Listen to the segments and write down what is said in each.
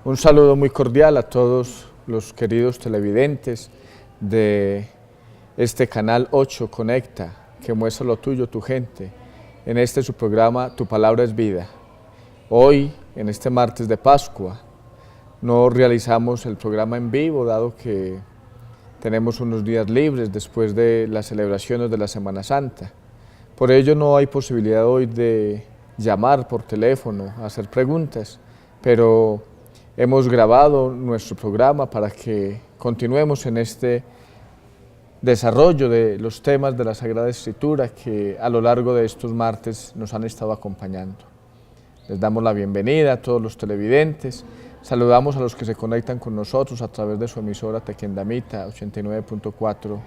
Un saludo muy cordial a todos los queridos televidentes de este canal 8 Conecta, que muestra lo tuyo, tu gente, en este su programa Tu Palabra es Vida. Hoy, en este martes de Pascua, no realizamos el programa en vivo, dado que tenemos unos días libres después de las celebraciones de la Semana Santa. Por ello no hay posibilidad hoy de llamar por teléfono, hacer preguntas, pero hemos grabado nuestro programa para que continuemos en este desarrollo de los temas de la Sagrada Escritura que a lo largo de estos martes nos han estado acompañando. Les damos la bienvenida a todos los televidentes, saludamos a los que se conectan con nosotros a través de su emisora Tequendamita 89.4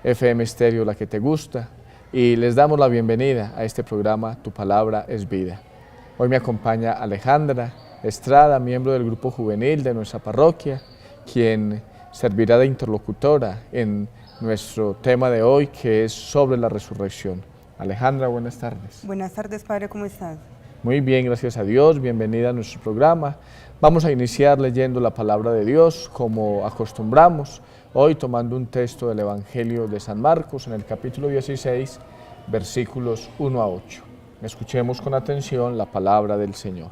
FM Estéreo, la que te gusta, y les damos la bienvenida a este programa Tu Palabra es Vida. Hoy me acompaña Alejandra Estrada, miembro del grupo juvenil de nuestra parroquia, quien servirá de interlocutora en nuestro tema de hoy, que es sobre la resurrección. Alejandra, buenas tardes. Buenas tardes, padre, ¿cómo estás? Muy bien, gracias a Dios, bienvenida a nuestro programa. Vamos a iniciar leyendo la palabra de Dios, como acostumbramos, hoy tomando un texto del Evangelio de San Marcos, en el capítulo 16, versículos 1 a 8. Escuchemos con atención la palabra del Señor.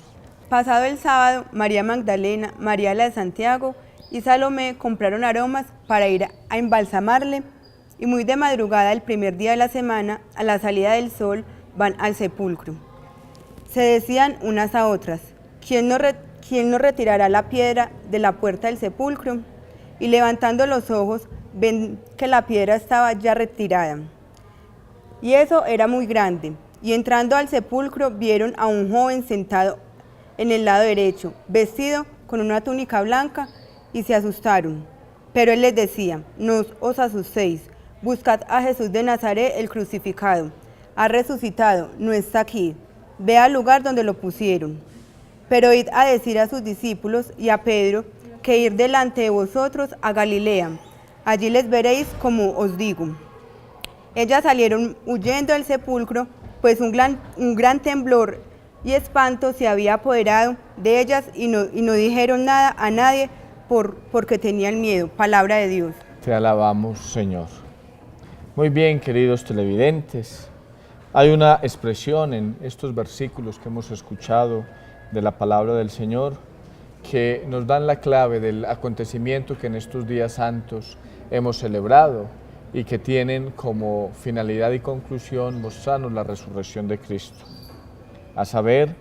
Pasado el sábado, María Magdalena, María la de Santiago y Salomé compraron aromas para ir a embalsamarle, y muy de madrugada el primer día de la semana, a la salida del sol, van al sepulcro. Se decían unas a otras: ¿quién nos retirará la piedra de la puerta del sepulcro? Y levantando los ojos, ven que la piedra estaba ya retirada. Y eso era muy grande. Y entrando al sepulcro, vieron a un joven sentado en el lado derecho, vestido con una túnica blanca, y se asustaron. Pero él les decía: no os asustéis, buscad a Jesús de Nazaret, el crucificado. Ha resucitado, no está aquí. Ve al lugar donde lo pusieron. Pero id a decir a sus discípulos y a Pedro que ir delante de vosotros a Galilea. Allí les veréis como os digo. Ellas salieron huyendo del sepulcro, pues un gran temblor y espanto se había apoderado de ellas, y no dijeron nada a nadie porque tenían miedo. Palabra de Dios. Te alabamos, Señor. Muy bien, queridos televidentes. Hay una expresión en estos versículos que hemos escuchado de la palabra del Señor que nos dan la clave del acontecimiento que en estos días santos hemos celebrado y que tienen como finalidad y conclusión mostrarnos la resurrección de Cristo. A saber,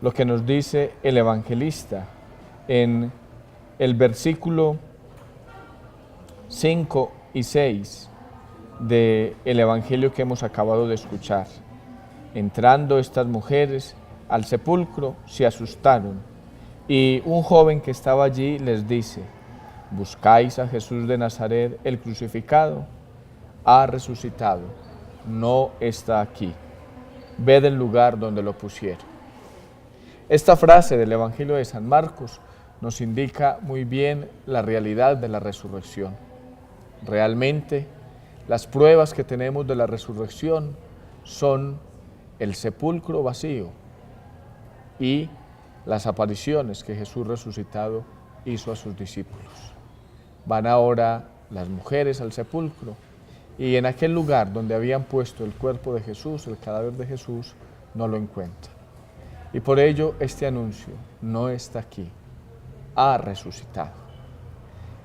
lo que nos dice el evangelista en el versículo 5 y 6 del evangelio que hemos acabado de escuchar. Entrando estas mujeres al sepulcro, se asustaron, y un joven que estaba allí les dice: ¿buscáis a Jesús de Nazaret, el crucificado? Ha resucitado, no está aquí. Ved el lugar donde lo pusieron. Esta frase del Evangelio de San Marcos nos indica muy bien la realidad de la resurrección. Realmente, las pruebas que tenemos de la resurrección son el sepulcro vacío y las apariciones que Jesús resucitado hizo a sus discípulos. Van ahora las mujeres al sepulcro, y en aquel lugar donde habían puesto el cuerpo de Jesús, el cadáver de Jesús, no lo encuentran. Y por ello este anuncio: no está aquí, ha resucitado.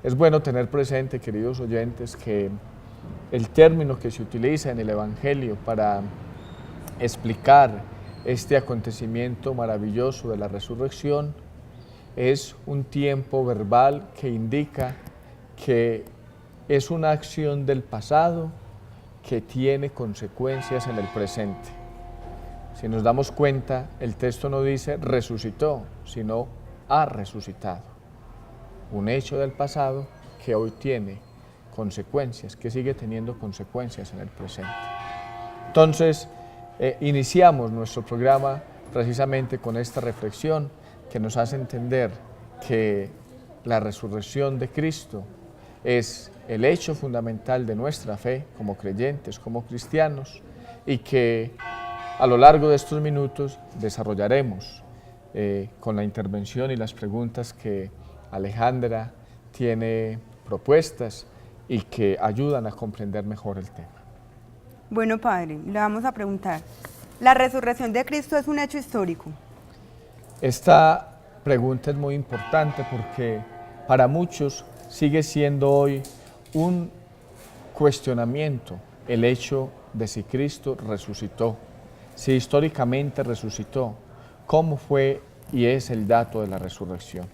Es bueno tener presente, queridos oyentes, que el término que se utiliza en el Evangelio para explicar este acontecimiento maravilloso de la resurrección es un tiempo verbal que indica que es una acción del pasado que tiene consecuencias en el presente. Si nos damos cuenta, el texto no dice resucitó, sino ha resucitado. Un hecho del pasado que hoy tiene consecuencias, que sigue teniendo consecuencias en el presente. Entonces, iniciamos nuestro programa precisamente con esta reflexión que nos hace entender que la resurrección de Cristo es el hecho fundamental de nuestra fe como creyentes, como cristianos, y que a lo largo de estos minutos desarrollaremos con la intervención y las preguntas que Alejandra tiene propuestas y que ayudan a comprender mejor el tema. Bueno, padre, le vamos a preguntar, ¿la resurrección de Cristo es un hecho histórico? Esta pregunta es muy importante porque para muchos sigue siendo hoy un cuestionamiento el hecho de si Cristo resucitó, si históricamente resucitó, cómo fue y es el dato de la resurrección.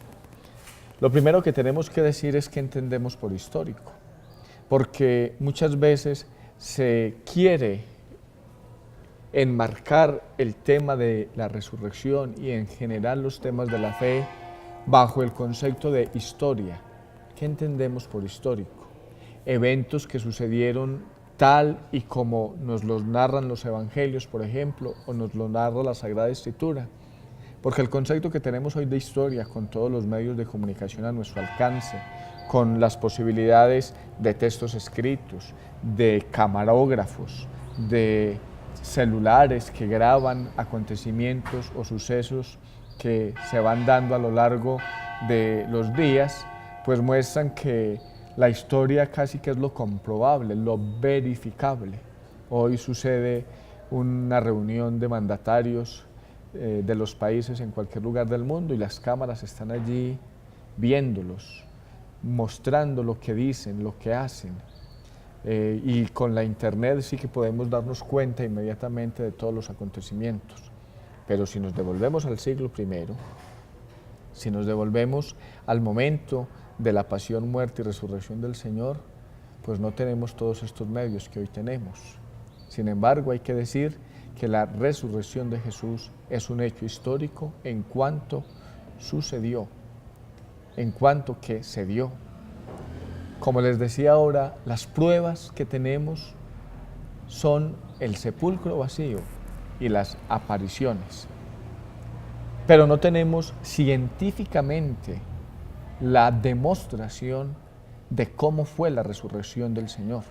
Lo primero que tenemos que decir es que entendemos por histórico, porque muchas veces se quiere enmarcar el tema de la resurrección y en general los temas de la fe bajo el concepto de historia. ¿Qué entendemos por histórico? Eventos que sucedieron tal y como nos los narran los evangelios, por ejemplo, o nos lo narra la Sagrada Escritura. Porque el concepto que tenemos hoy de historia, con todos los medios de comunicación a nuestro alcance, con las posibilidades de textos escritos, de camarógrafos, de celulares que graban acontecimientos o sucesos que se van dando a lo largo de los días, pues muestran que la historia casi que es lo comprobable, lo verificable. Hoy sucede una reunión de mandatarios de los países en cualquier lugar del mundo y las cámaras están allí viéndolos, mostrando lo que dicen, lo que hacen. Y con la internet sí que podemos darnos cuenta inmediatamente de todos los acontecimientos. Pero si nos devolvemos al siglo I, si nos devolvemos al momento de la pasión, muerte y resurrección del Señor, pues no tenemos todos estos medios que hoy tenemos. Sin embargo, hay que decir que la resurrección de Jesús es un hecho histórico en cuanto sucedió, en cuanto que se dio. Como les decía ahora, las pruebas que tenemos son el sepulcro vacío y las apariciones. Pero no tenemos científicamente la demostración de cómo fue la resurrección del Señor.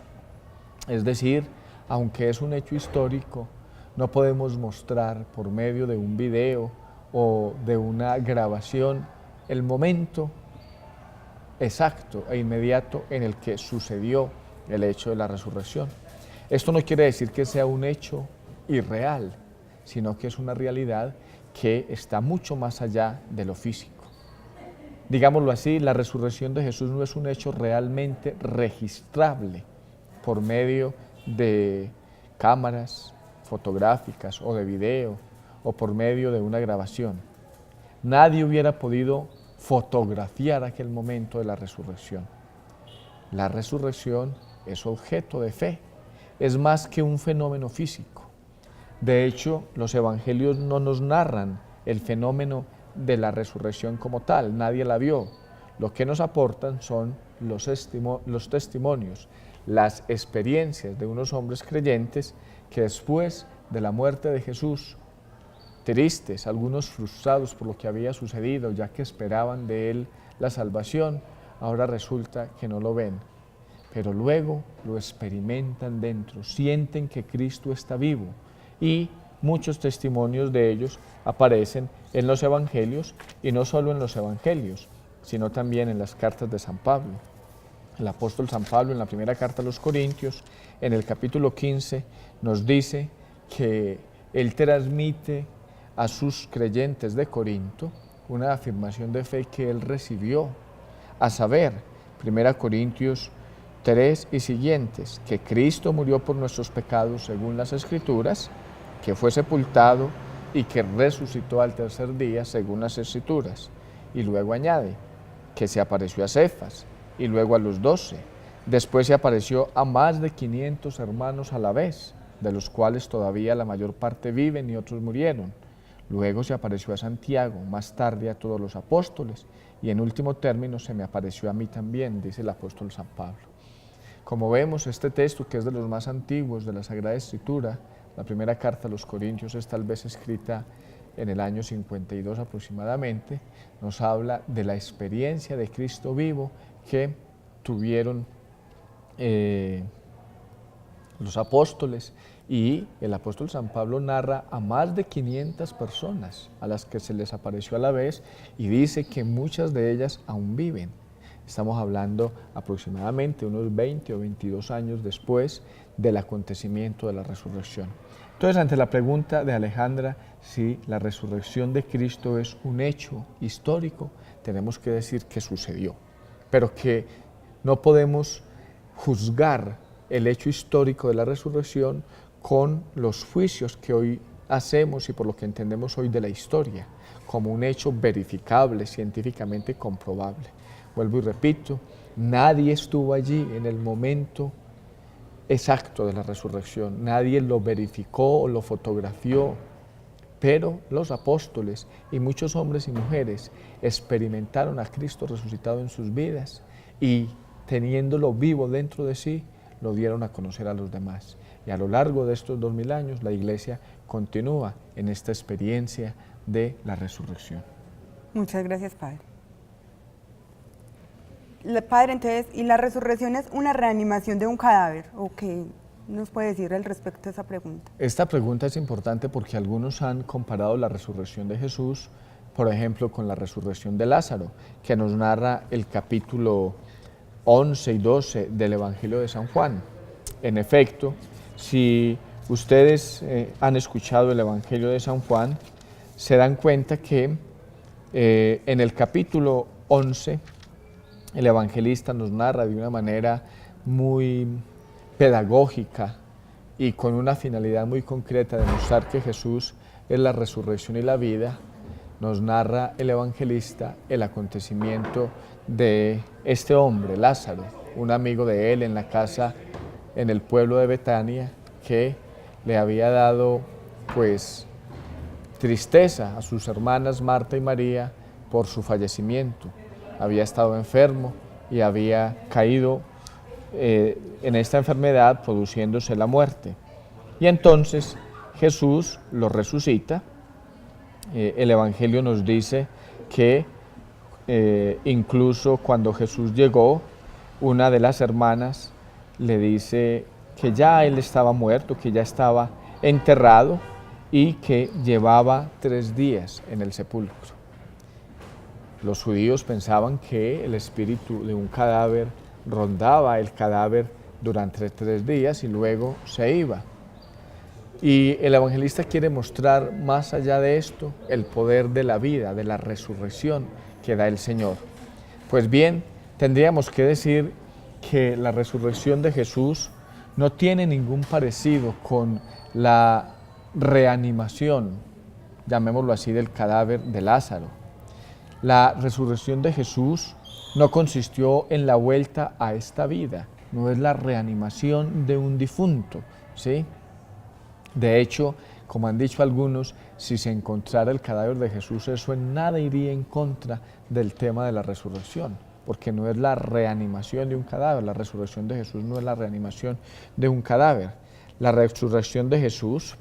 Es decir, aunque es un hecho histórico, no podemos mostrar por medio de un video o de una grabación el momento exacto e inmediato en el que sucedió el hecho de la resurrección. Esto no quiere decir que sea un hecho irreal, sino que es una realidad que está mucho más allá de lo físico. Digámoslo así, la resurrección de Jesús no es un hecho realmente registrable por medio de cámaras fotográficas o de video o por medio de una grabación. Nadie hubiera podido fotografiar aquel momento de la resurrección. La resurrección es objeto de fe, es más que un fenómeno físico. De hecho, los evangelios no nos narran el fenómeno de la resurrección como tal, nadie la vio. Lo que nos aportan son los testimonios, las experiencias de unos hombres creyentes que después de la muerte de Jesús, tristes, algunos frustrados por lo que había sucedido, ya que esperaban de él la salvación, ahora resulta que no lo ven, pero luego lo experimentan dentro, sienten que Cristo está vivo y muchos testimonios de ellos aparecen en los evangelios y no solo en los evangelios, sino también en las cartas de San Pablo. El apóstol San Pablo en la primera carta a los Corintios, en el capítulo 15, nos dice que él transmite a sus creyentes de Corinto una afirmación de fe que él recibió, a saber, 1 Corintios 3 y siguientes, que Cristo murió por nuestros pecados según las Escrituras, que fue sepultado y que resucitó al tercer día según las Escrituras. Y luego añade que se apareció a Cefas y luego a los 12. Después se apareció a más de 500 hermanos a la vez, de los cuales todavía la mayor parte viven y otros murieron. Luego se apareció a Santiago, más tarde a todos los apóstoles, y en último término se me apareció a mí también, dice el apóstol San Pablo. Como vemos, este texto, que es de los más antiguos de la Sagrada Escritura, la primera carta a los Corintios es tal vez escrita en el año 52 aproximadamente, nos habla de la experiencia de Cristo vivo que tuvieron los apóstoles, y el apóstol San Pablo narra a más de 500 personas a las que se les apareció a la vez y dice que muchas de ellas aún viven. Estamos hablando aproximadamente unos 20 o 22 años después del acontecimiento de la resurrección. Entonces, ante la pregunta de Alejandra si la resurrección de Cristo es un hecho histórico, tenemos que decir que sucedió, pero que no podemos juzgar el hecho histórico de la resurrección con los juicios que hoy hacemos y por lo que entendemos hoy de la historia, como un hecho verificable, científicamente comprobable. Vuelvo y repito, nadie estuvo allí en el momento exacto de la resurrección, nadie lo verificó o lo fotografió, pero los apóstoles y muchos hombres y mujeres experimentaron a Cristo resucitado en sus vidas y teniéndolo vivo dentro de sí, lo dieron a conocer a los demás. Y a lo largo de estos 2000 años, la Iglesia continúa en esta experiencia de la resurrección. Muchas gracias, Padre. Padre, entonces, ¿y la resurrección es una reanimación de un cadáver? ¿O qué nos puede decir al respecto de esa pregunta? Esta pregunta es importante porque algunos han comparado la resurrección de Jesús, por ejemplo, con la resurrección de Lázaro, que nos narra el capítulo 11 y 12 del Evangelio de San Juan. En efecto, si ustedes han escuchado el Evangelio de San Juan, se dan cuenta que en el capítulo 11, el evangelista nos narra de una manera muy pedagógica y con una finalidad muy concreta de mostrar que Jesús es la resurrección y la vida. Nos narra el evangelista el acontecimiento de este hombre, Lázaro, un amigo de él en la casa en el pueblo de Betania, que le había dado pues tristeza a sus hermanas Marta y María por su fallecimiento. Había estado enfermo y había caído en esta enfermedad, produciéndose la muerte. Y entonces Jesús lo resucita. El Evangelio nos dice que incluso cuando Jesús llegó, una de las hermanas le dice que ya él estaba muerto, que ya estaba enterrado y que llevaba 3 días en el sepulcro. Los judíos pensaban que el espíritu de un cadáver rondaba el cadáver durante 3 días y luego se iba. Y el evangelista quiere mostrar más allá de esto el poder de la vida, de la resurrección que da el Señor. Pues bien, tendríamos que decir que la resurrección de Jesús no tiene ningún parecido con la reanimación, llamémoslo así, del cadáver de Lázaro. La resurrección de Jesús no consistió en la vuelta a esta vida, no es la reanimación de un difunto, ¿sí? De hecho, como han dicho algunos, si se encontrara el cadáver de Jesús, eso en nada iría en contra del tema de la resurrección, porque no es la reanimación de un cadáver, la resurrección de Jesús no es la reanimación de un cadáver. La resurrección de Jesús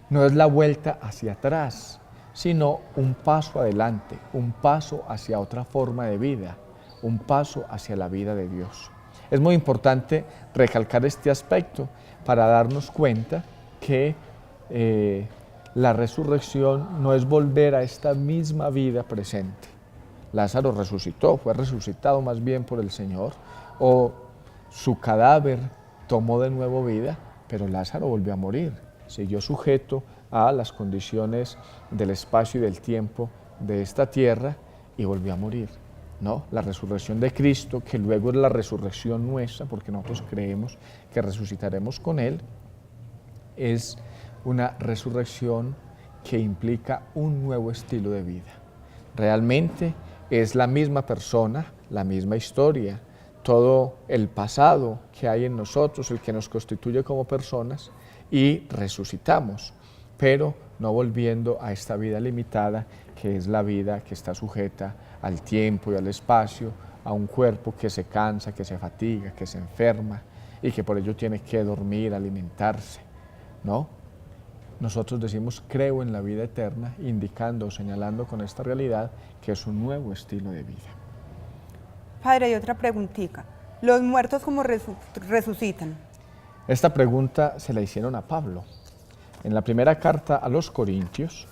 no es la vuelta hacia atrás, sino un paso adelante, un paso hacia otra forma de vida, un paso hacia la vida de Dios. Es muy importante recalcar este aspecto para darnos cuenta que la resurrección no es volver a esta misma vida presente. Lázaro resucitó, fue resucitado más bien por el Señor, o su cadáver tomó de nuevo vida, pero Lázaro volvió a morir, siguió sujeto a las condiciones del espacio y del tiempo de esta tierra y volvió a morir. No, la resurrección de Cristo, que luego es la resurrección nuestra, porque nosotros creemos que resucitaremos con Él, es una resurrección que implica un nuevo estilo de vida. Realmente es la misma persona, la misma historia, todo el pasado que hay en nosotros, el que nos constituye como personas, y resucitamos, pero no volviendo a esta vida limitada, que es la vida que está sujeta al tiempo y al espacio, a un cuerpo que se cansa, que se fatiga, que se enferma y que por ello tiene que dormir, alimentarse, ¿no? Nosotros decimos creo en la vida eterna, indicando o señalando con esta realidad que es un nuevo estilo de vida. Padre, hay otra preguntita. ¿Los muertos cómo resucitan? Esta pregunta se la hicieron a Pablo. En la primera carta a los Corintios,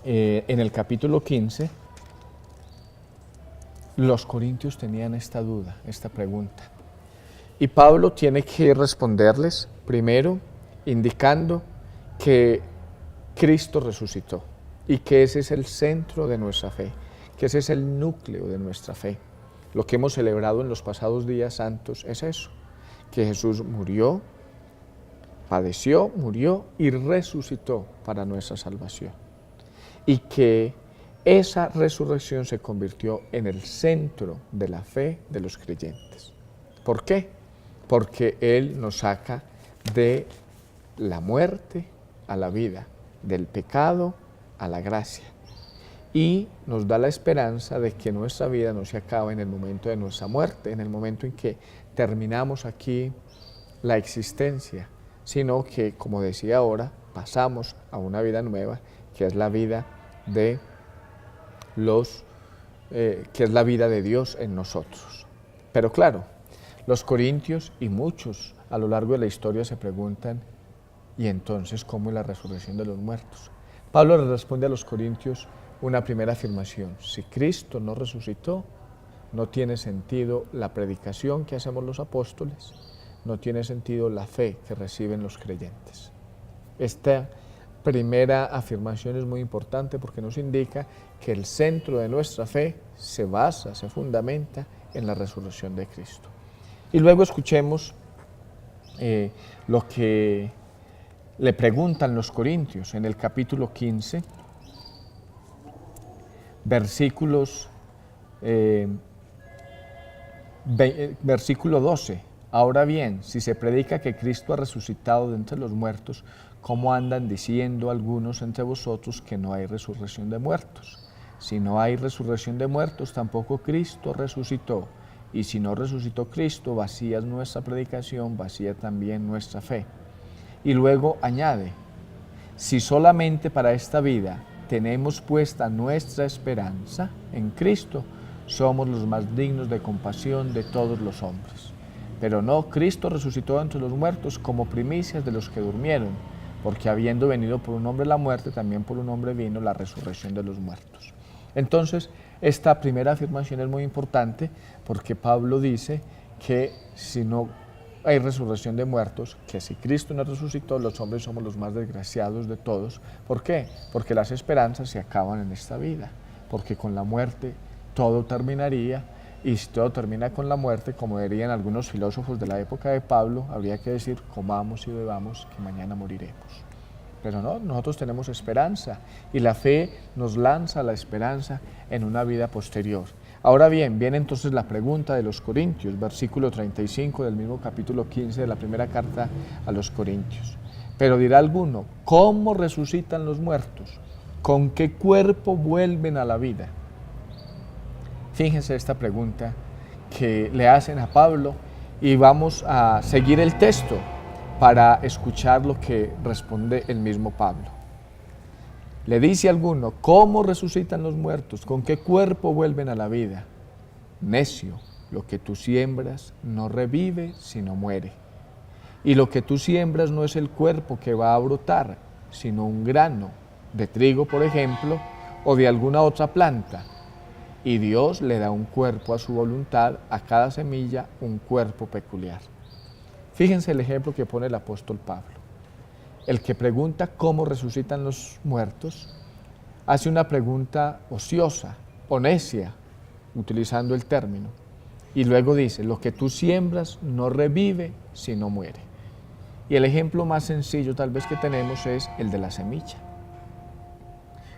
en el capítulo 15, los corintios tenían esta duda, esta pregunta. Y Pablo tiene que responderles, primero, indicando que Cristo resucitó y que ese es el centro de nuestra fe, que ese es el núcleo de nuestra fe. Lo que hemos celebrado en los pasados días santos es eso, que Jesús murió, padeció, murió y resucitó para nuestra salvación. Y que esa resurrección se convirtió en el centro de la fe de los creyentes. ¿Por qué? Porque Él nos saca de la muerte a la vida, del pecado a la gracia. Y nos da la esperanza de que nuestra vida no se acabe en el momento de nuestra muerte, en el momento en que terminamos aquí la existencia, sino que, como decía ahora, pasamos a una vida nueva, que es la vida de Dios en nosotros. Pero claro, los corintios y muchos a lo largo de la historia se preguntan, ¿y entonces cómo es la resurrección de los muertos? Pablo le responde a los corintios una primera afirmación: si Cristo no resucitó, no tiene sentido la predicación que hacemos los apóstoles, no tiene sentido la fe que reciben los creyentes. Esta primera afirmación es muy importante porque nos indica que el centro de nuestra fe se basa, se fundamenta en la resurrección de Cristo. Y luego escuchemos lo que le preguntan los corintios en el capítulo 15, versículo 12. Ahora bien, si se predica que Cristo ha resucitado de entre los muertos, ¿cómo andan diciendo algunos entre vosotros que no hay resurrección de muertos? Si no hay resurrección de muertos, tampoco Cristo resucitó. Y si no resucitó Cristo, vacía es nuestra predicación, vacía también nuestra fe. Y luego añade, si solamente para esta vida tenemos puesta nuestra esperanza en Cristo, somos los más dignos de compasión de todos los hombres. Pero no, Cristo resucitó entre los muertos como primicias de los que durmieron, porque habiendo venido por un hombre la muerte, también por un hombre vino la resurrección de los muertos. Entonces, esta primera afirmación es muy importante porque Pablo dice que si no hay resurrección de muertos, que si Cristo no resucitó, los hombres somos los más desgraciados de todos. ¿Por qué? Porque las esperanzas se acaban en esta vida, porque con la muerte todo terminaría, y si todo termina con la muerte, como dirían algunos filósofos de la época de Pablo, habría que decir, comamos y bebamos, que mañana moriremos. Pero no, nosotros tenemos esperanza, y la fe nos lanza la esperanza en una vida posterior. Ahora bien, viene entonces la pregunta de los Corintios, versículo 35 del mismo capítulo 15 de la primera carta a los Corintios. Pero dirá alguno, ¿cómo resucitan los muertos? ¿Con qué cuerpo vuelven a la vida? Fíjense esta pregunta que le hacen a Pablo y vamos a seguir el texto para escuchar lo que responde el mismo Pablo. Le dice a alguno, ¿cómo resucitan los muertos? ¿Con qué cuerpo vuelven a la vida? Necio, lo que tú siembras no revive, sino muere. Y lo que tú siembras no es el cuerpo que va a brotar, sino un grano de trigo, por ejemplo, o de alguna otra planta. Y Dios le da un cuerpo a su voluntad, a cada semilla un cuerpo peculiar. Fíjense el ejemplo que pone el apóstol Pablo. El que pregunta cómo resucitan los muertos, hace una pregunta ociosa o necia, utilizando el término. Y luego dice, lo que tú siembras no revive, sino muere. Y el ejemplo más sencillo tal vez que tenemos es el de la semilla.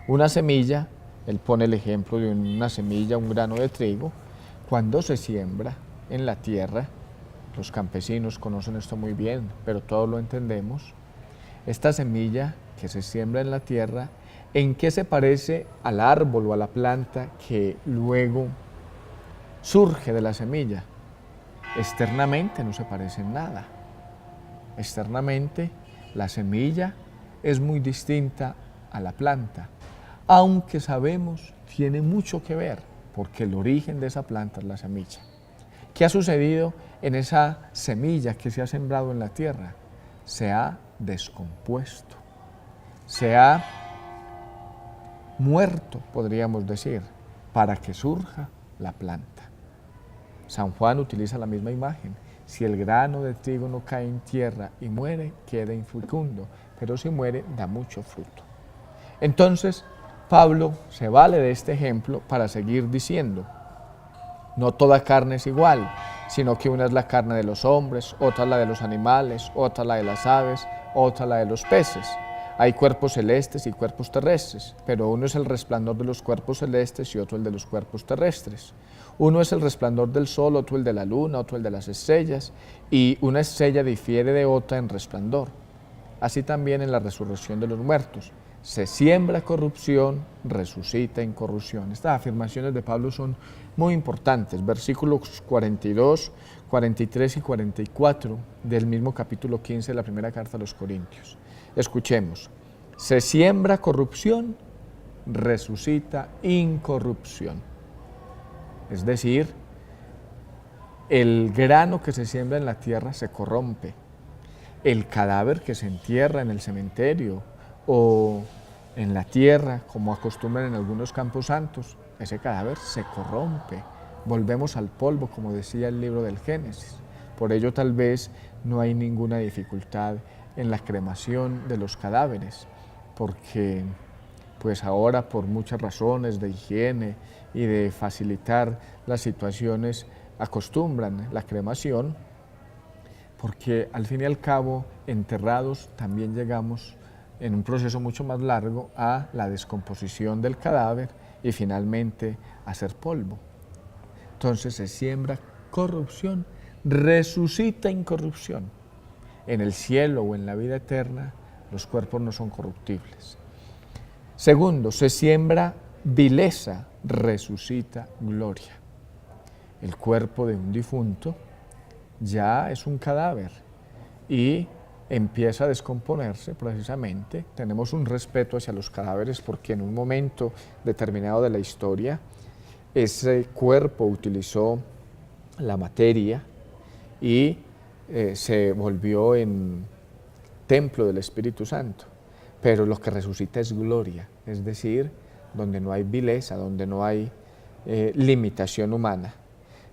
Una semilla, él pone el ejemplo de una semilla, un grano de trigo, cuando se siembra en la tierra, los campesinos conocen esto muy bien, pero todos lo entendemos. Esta semilla que se siembra en la tierra, ¿en qué se parece al árbol o a la planta que luego surge de la semilla? Externamente no se parece en nada. Externamente la semilla es muy distinta a la planta, aunque sabemos tiene mucho que ver, porque el origen de esa planta es la semilla. ¿Qué ha sucedido en esa semilla que se ha sembrado en la tierra? Se ha descompuesto, se ha muerto, podríamos decir, para que surja la planta. San Juan utiliza la misma imagen. Si el grano de trigo no cae en tierra y muere, queda infecundo, pero si muere, da mucho fruto. Entonces, Pablo se vale de este ejemplo para seguir diciendo, no toda carne es igual, sino que una es la carne de los hombres, otra la de los animales, otra la de las aves, otra la de los peces. Hay cuerpos celestes y cuerpos terrestres, pero uno es el resplandor de los cuerpos celestes y otro el de los cuerpos terrestres. Uno es el resplandor del sol, otro el de la luna, otro el de las estrellas, y una estrella difiere de otra en resplandor. Así también en la resurrección de los muertos. Se siembra corrupción, resucita incorrupción. Estas afirmaciones de Pablo son muy importantes. Versículos 42, 43 y 44 del mismo capítulo 15 de la primera carta a los Corintios. Escuchemos. Se siembra corrupción, resucita incorrupción. Es decir, el grano que se siembra en la tierra se corrompe. El cadáver que se entierra en el cementerio o en la tierra, como acostumbran en algunos campos santos, ese cadáver se corrompe. Volvemos al polvo, como decía el libro del Génesis. Por ello tal vez no hay ninguna dificultad en la cremación de los cadáveres, porque pues ahora por muchas razones de higiene y de facilitar las situaciones acostumbran la cremación, porque al fin y al cabo enterrados también llegamos en un proceso mucho más largo a la descomposición del cadáver y finalmente a ser polvo. Entonces se siembra corrupción, resucita incorrupción. En el cielo o en la vida eterna los cuerpos no son corruptibles. Segundo, se siembra vileza, resucita gloria. El cuerpo de un difunto ya es un cadáver y empieza a descomponerse precisamente. Tenemos un respeto hacia los cadáveres porque en un momento determinado de la historia ese cuerpo utilizó la materia y se volvió en templo del Espíritu Santo. Pero lo que resucita es gloria, es decir, donde no hay vileza, donde no hay limitación humana.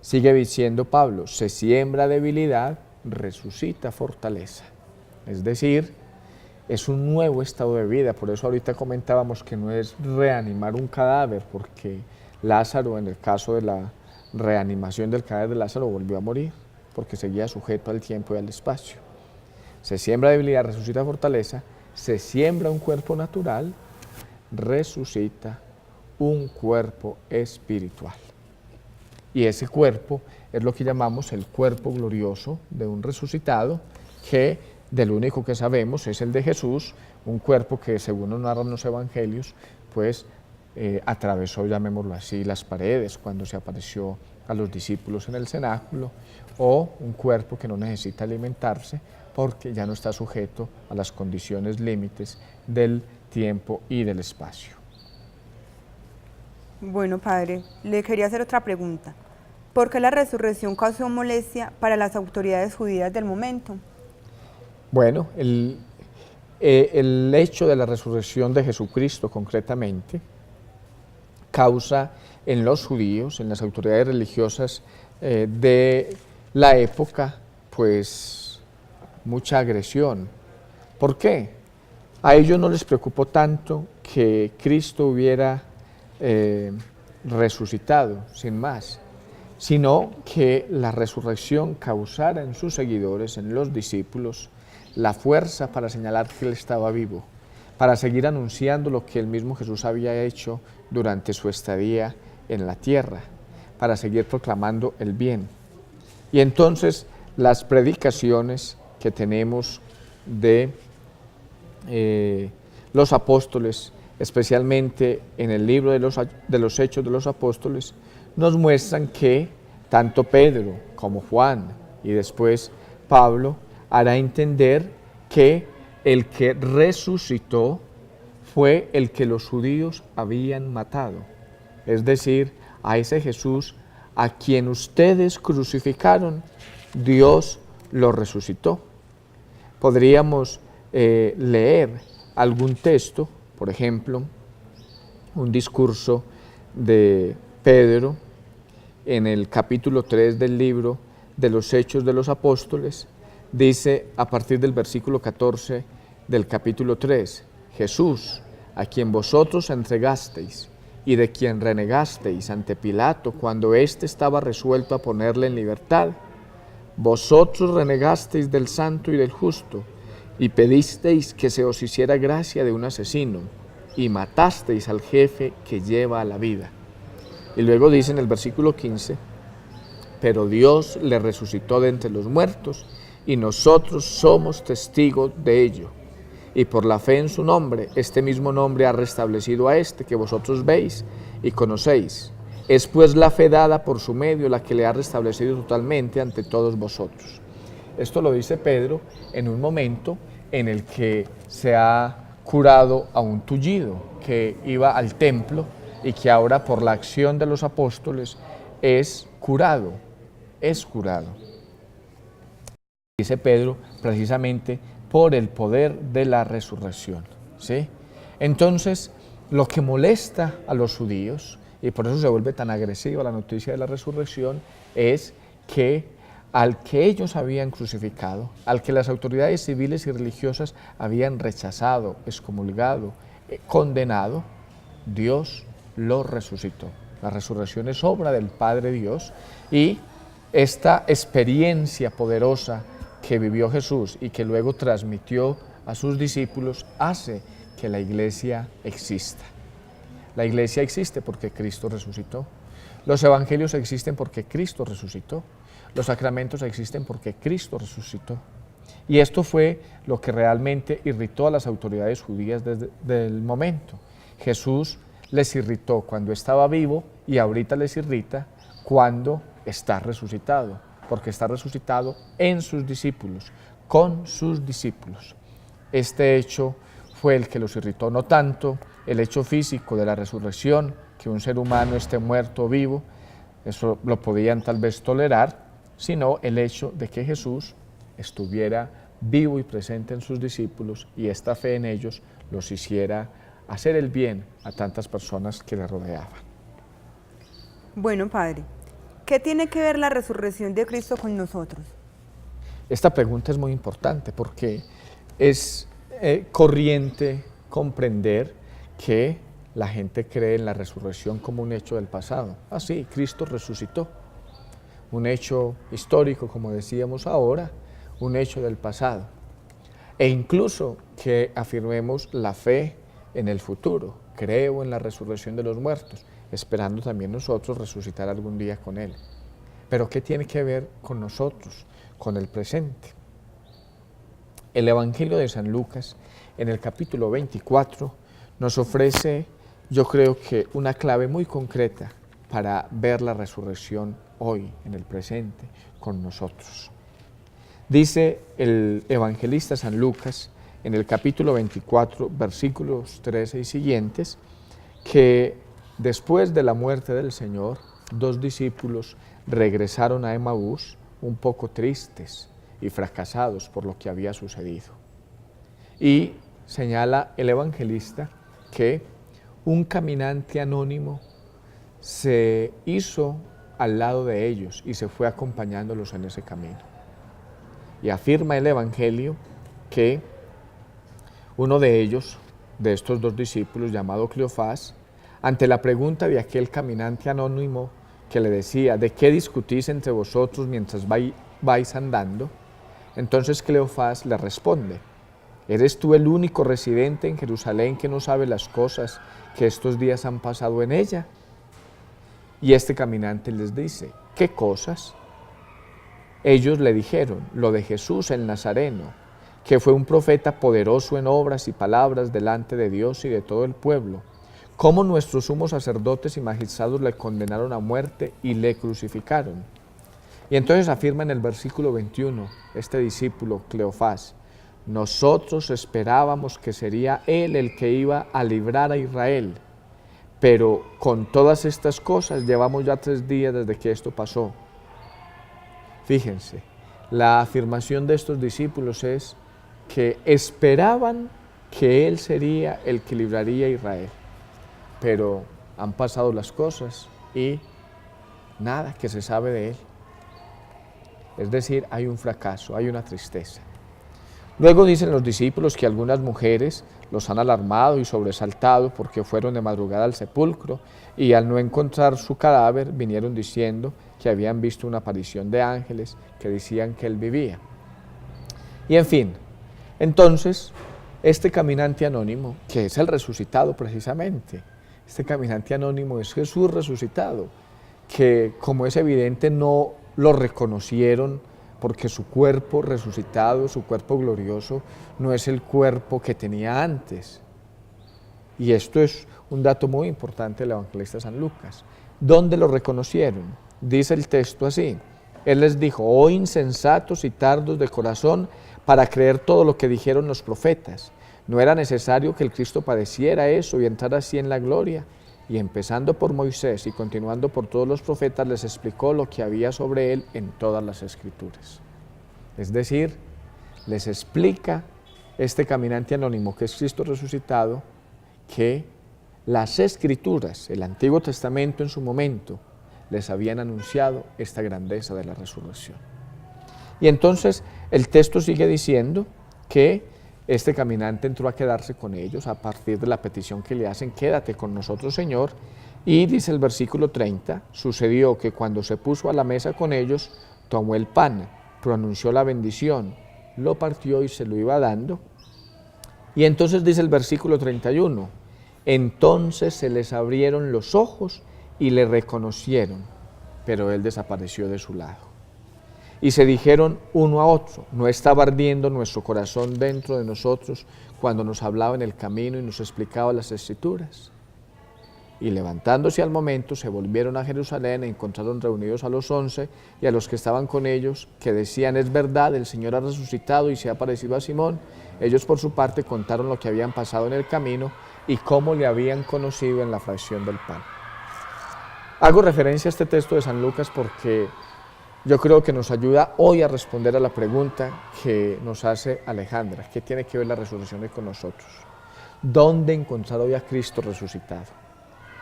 Sigue diciendo Pablo, se siembra debilidad, resucita fortaleza. Es decir, es un nuevo estado de vida. Por eso ahorita comentábamos que no es reanimar un cadáver, porque Lázaro, en el caso de la reanimación del cadáver de Lázaro, volvió a morir, porque seguía sujeto al tiempo y al espacio. Se siembra debilidad, resucita fortaleza, se siembra un cuerpo natural, resucita un cuerpo espiritual. Y ese cuerpo es lo que llamamos el cuerpo glorioso de un resucitado, que del único que sabemos es el de Jesús, un cuerpo que según nos narran los evangelios, pues atravesó, llamémoslo así, las paredes cuando se apareció a los discípulos en el cenáculo, o un cuerpo que no necesita alimentarse porque ya no está sujeto a las condiciones límites del tiempo y del espacio. Bueno, padre, le quería hacer otra pregunta. ¿Por qué la resurrección causó molestia para las autoridades judías del momento? Bueno, el hecho de la resurrección de Jesucristo concretamente causa en los judíos, en las autoridades religiosas de la época, pues mucha agresión. ¿Por qué? A ellos no les preocupó tanto que Cristo hubiera resucitado, sin más, sino que la resurrección causara en sus seguidores, en los discípulos, la fuerza para señalar que Él estaba vivo, para seguir anunciando lo que el mismo Jesús había hecho durante su estadía en la tierra, para seguir proclamando el bien. Y entonces las predicaciones que tenemos de los apóstoles, especialmente en el libro de los Hechos de los Apóstoles, nos muestran que tanto Pedro como Juan y después Pablo hará entender que el que resucitó fue el que los judíos habían matado. Es decir, a ese Jesús a quien ustedes crucificaron, Dios lo resucitó. Podríamos leer algún texto, por ejemplo, un discurso de Pedro en el capítulo 3 del libro de los Hechos de los Apóstoles. Dice a partir del versículo 14 del capítulo 3, Jesús, a quien vosotros entregasteis y de quien renegasteis ante Pilato cuando éste estaba resuelto a ponerle en libertad, vosotros renegasteis del santo y del justo y pedisteis que se os hiciera gracia de un asesino y matasteis al jefe que lleva a la vida. Y luego dice en el versículo 15, pero Dios le resucitó de entre los muertos y nosotros somos testigos de ello. Y por la fe en su nombre, este mismo nombre ha restablecido a este que vosotros veis y conocéis. Es pues la fe dada por su medio la que le ha restablecido totalmente ante todos vosotros. Esto lo dice Pedro en un momento en el que se ha curado a un tullido que iba al templo y que ahora por la acción de los apóstoles es curado. Dice Pedro precisamente por el poder de la resurrección, ¿sí? Entonces, lo que molesta a los judíos, y por eso se vuelve tan agresiva la noticia de la resurrección, es que al que ellos habían crucificado, al que las autoridades civiles y religiosas habían rechazado, excomulgado, condenado, Dios lo resucitó. La resurrección es obra del Padre Dios, y esta experiencia poderosa que vivió Jesús y que luego transmitió a sus discípulos hace que la iglesia exista. La iglesia existe porque Cristo resucitó. Los evangelios existen porque Cristo resucitó. Los sacramentos existen porque Cristo resucitó. Y esto fue lo que realmente irritó a las autoridades judías desde el momento. Jesús les irritó cuando estaba vivo y ahorita les irrita cuando está resucitado, porque está resucitado en sus discípulos, con sus discípulos. Este hecho fue el que los irritó, no tanto el hecho físico de la resurrección, que un ser humano esté muerto o vivo, eso lo podían tal vez tolerar, sino el hecho de que Jesús estuviera vivo y presente en sus discípulos y esta fe en ellos los hiciera hacer el bien a tantas personas que le rodeaban. Bueno, Padre, ¿qué tiene que ver la resurrección de Cristo con nosotros? Esta pregunta es muy importante porque es corriente comprender que la gente cree en la resurrección como un hecho del pasado. Ah, sí, Cristo resucitó. Un hecho histórico, como decíamos ahora, un hecho del pasado. E incluso que afirmemos la fe en el futuro. Creo en la resurrección de los muertos, esperando también nosotros resucitar algún día con Él. Pero ¿qué tiene que ver con nosotros, con el presente? El Evangelio de San Lucas, en el capítulo 24, nos ofrece, yo creo que una clave muy concreta para ver la resurrección hoy, en el presente, con nosotros. Dice el evangelista San Lucas, en el capítulo 24, versículos 13 y siguientes, que después de la muerte del Señor, 2 discípulos regresaron a Emaús un poco tristes y fracasados por lo que había sucedido. Y señala el evangelista que un caminante anónimo se hizo al lado de ellos y se fue acompañándolos en ese camino. Y afirma el evangelio que uno de ellos, de estos 2 discípulos, llamado Cleofás, ante la pregunta de aquel caminante anónimo que le decía, ¿de qué discutís entre vosotros mientras vais andando? Entonces Cleofás le responde, ¿eres tú el único residente en Jerusalén que no sabe las cosas que estos días han pasado en ella? Y este caminante les dice, ¿qué cosas? Ellos le dijeron, lo de Jesús el Nazareno, que fue un profeta poderoso en obras y palabras delante de Dios y de todo el pueblo, cómo nuestros sumos sacerdotes y magistrados le condenaron a muerte y le crucificaron. Y entonces afirma en el versículo 21, este discípulo Cleofás, nosotros esperábamos que sería él el que iba a librar a Israel, pero con todas estas cosas llevamos ya 3 días desde que esto pasó. Fíjense, la afirmación de estos discípulos es que esperaban que Él sería el que libraría a Israel, pero han pasado las cosas y nada que se sabe de Él. Es decir, hay un fracaso, hay una tristeza. Luego dicen los discípulos que algunas mujeres los han alarmado y sobresaltado porque fueron de madrugada al sepulcro y al no encontrar su cadáver vinieron diciendo que habían visto una aparición de ángeles que decían que Él vivía. Y en fin, entonces, este caminante anónimo, que es el resucitado precisamente, este caminante anónimo es Jesús resucitado, que como es evidente no lo reconocieron porque su cuerpo resucitado, su cuerpo glorioso, no es el cuerpo que tenía antes. Y esto es un dato muy importante del evangelista San Lucas. ¿Dónde lo reconocieron? Dice el texto así: Él les dijo: oh insensatos y tardos de corazón, para creer todo lo que dijeron los profetas. ¿No era necesario que el Cristo padeciera eso y entrara así en la gloria? Y empezando por Moisés y continuando por todos los profetas, les explicó lo que había sobre Él en todas las Escrituras. Es decir, les explica este caminante anónimo que es Cristo resucitado, que las Escrituras, el Antiguo Testamento en su momento, les habían anunciado esta grandeza de la resurrección. Y entonces el texto sigue diciendo que este caminante entró a quedarse con ellos a partir de la petición que le hacen: quédate con nosotros, Señor. Y dice el versículo 30, sucedió que cuando se puso a la mesa con ellos, tomó el pan, pronunció la bendición, lo partió y se lo iba dando. Y entonces dice el versículo 31, entonces se les abrieron los ojos y le reconocieron, pero Él desapareció de su lado. Y se dijeron uno a otro: ¿no estaba ardiendo nuestro corazón dentro de nosotros cuando nos hablaba en el camino y nos explicaba las Escrituras? Y levantándose al momento, se volvieron a Jerusalén e encontraron reunidos a los 11 y a los que estaban con ellos, que decían: es verdad, el Señor ha resucitado y se ha aparecido a Simón. Ellos por su parte contaron lo que habían pasado en el camino y cómo le habían conocido en la fracción del pan. Hago referencia a este texto de San Lucas porque yo creo que nos ayuda hoy a responder a la pregunta que nos hace Alejandra: ¿qué tiene que ver la resurrección con nosotros? ¿Dónde encontrar hoy a Cristo resucitado?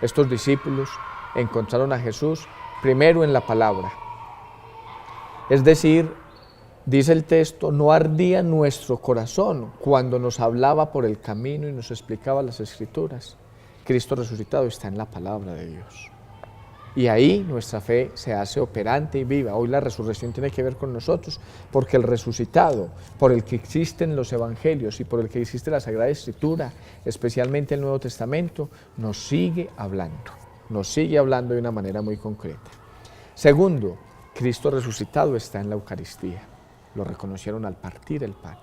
Estos discípulos encontraron a Jesús primero en la palabra. Es decir, dice el texto, no ardía nuestro corazón cuando nos hablaba por el camino y nos explicaba las Escrituras. Cristo resucitado está en la palabra de Dios. Y ahí nuestra fe se hace operante y viva. Hoy la resurrección tiene que ver con nosotros, porque el resucitado, por el que existen los evangelios y por el que existe la Sagrada Escritura, especialmente el Nuevo Testamento, nos sigue hablando de una manera muy concreta. Segundo, Cristo resucitado está en la Eucaristía. Lo reconocieron al partir el pan.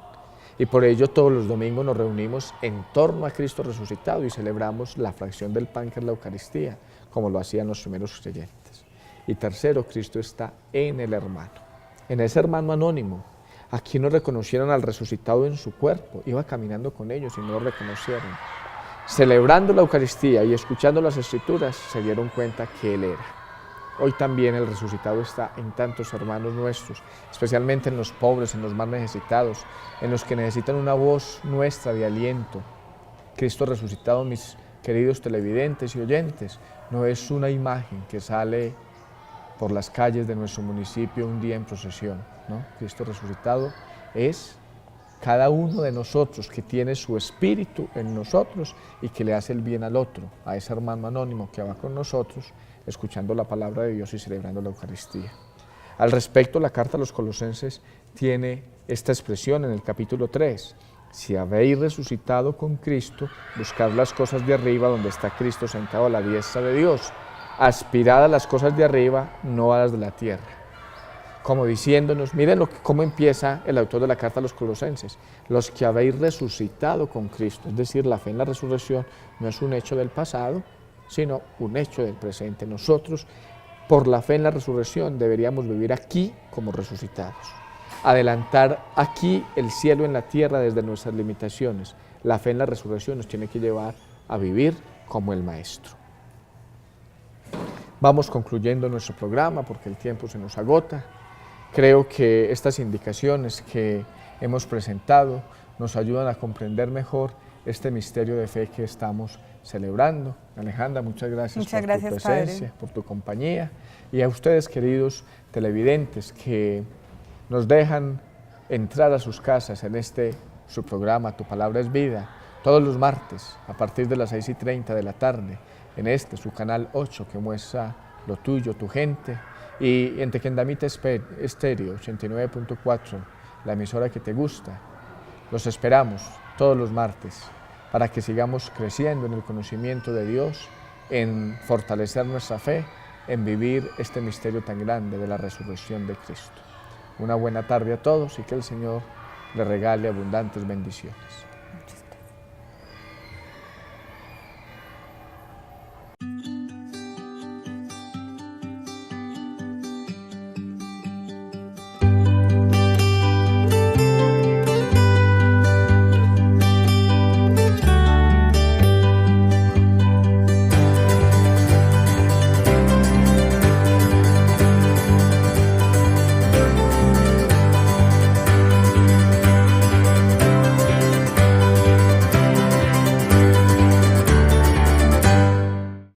Y por ello todos los domingos nos reunimos en torno a Cristo resucitado y celebramos la fracción del pan que es la Eucaristía, como lo hacían los primeros creyentes. Y tercero, Cristo está en el hermano, en ese hermano anónimo. Aquí no reconocieron al resucitado en su cuerpo, iba caminando con ellos y no lo reconocieron. Celebrando la Eucaristía y escuchando las Escrituras, se dieron cuenta que Él era. Hoy también el resucitado está en tantos hermanos nuestros, especialmente en los pobres, en los más necesitados, en los que necesitan una voz nuestra de aliento. Cristo resucitado, mis queridos televidentes y oyentes, no es una imagen que sale por las calles de nuestro municipio un día en procesión, ¿no? Cristo resucitado es cada uno de nosotros que tiene su espíritu en nosotros y que le hace el bien al otro, a ese hermano anónimo que va con nosotros, escuchando la palabra de Dios y celebrando la Eucaristía. Al respecto, la carta a los Colosenses tiene esta expresión en el capítulo 3. Si habéis resucitado con Cristo, buscad las cosas de arriba donde está Cristo sentado a la diestra de Dios. Aspirad a las cosas de arriba, no a las de la tierra. Como diciéndonos, miren cómo empieza el autor de la carta a los Colosenses. Los que habéis resucitado con Cristo, es decir, la fe en la resurrección no es un hecho del pasado, sino un hecho del presente. Nosotros, por la fe en la resurrección, deberíamos vivir aquí como resucitados. Adelantar aquí el cielo en la tierra desde nuestras limitaciones. La fe en la resurrección nos tiene que llevar a vivir como el Maestro. Vamos concluyendo nuestro programa porque el tiempo se nos agota. Creo que estas indicaciones que hemos presentado nos ayudan a comprender mejor este misterio de fe que estamos celebrando. Alejandra, muchas gracias por tu presencia, padre, por tu compañía, y a ustedes, queridos televidentes, que nos dejan entrar a sus casas en su programa Tu Palabra es Vida, todos los martes a partir de las 6:30 de la tarde, en su canal 8 que muestra lo tuyo, tu gente, y en Tequendamita Estéreo 89.4, la emisora que te gusta. Los esperamos todos los martes para que sigamos creciendo en el conocimiento de Dios, en fortalecer nuestra fe, en vivir este misterio tan grande de la resurrección de Cristo. Una buena tarde a todos y que el Señor les regale abundantes bendiciones.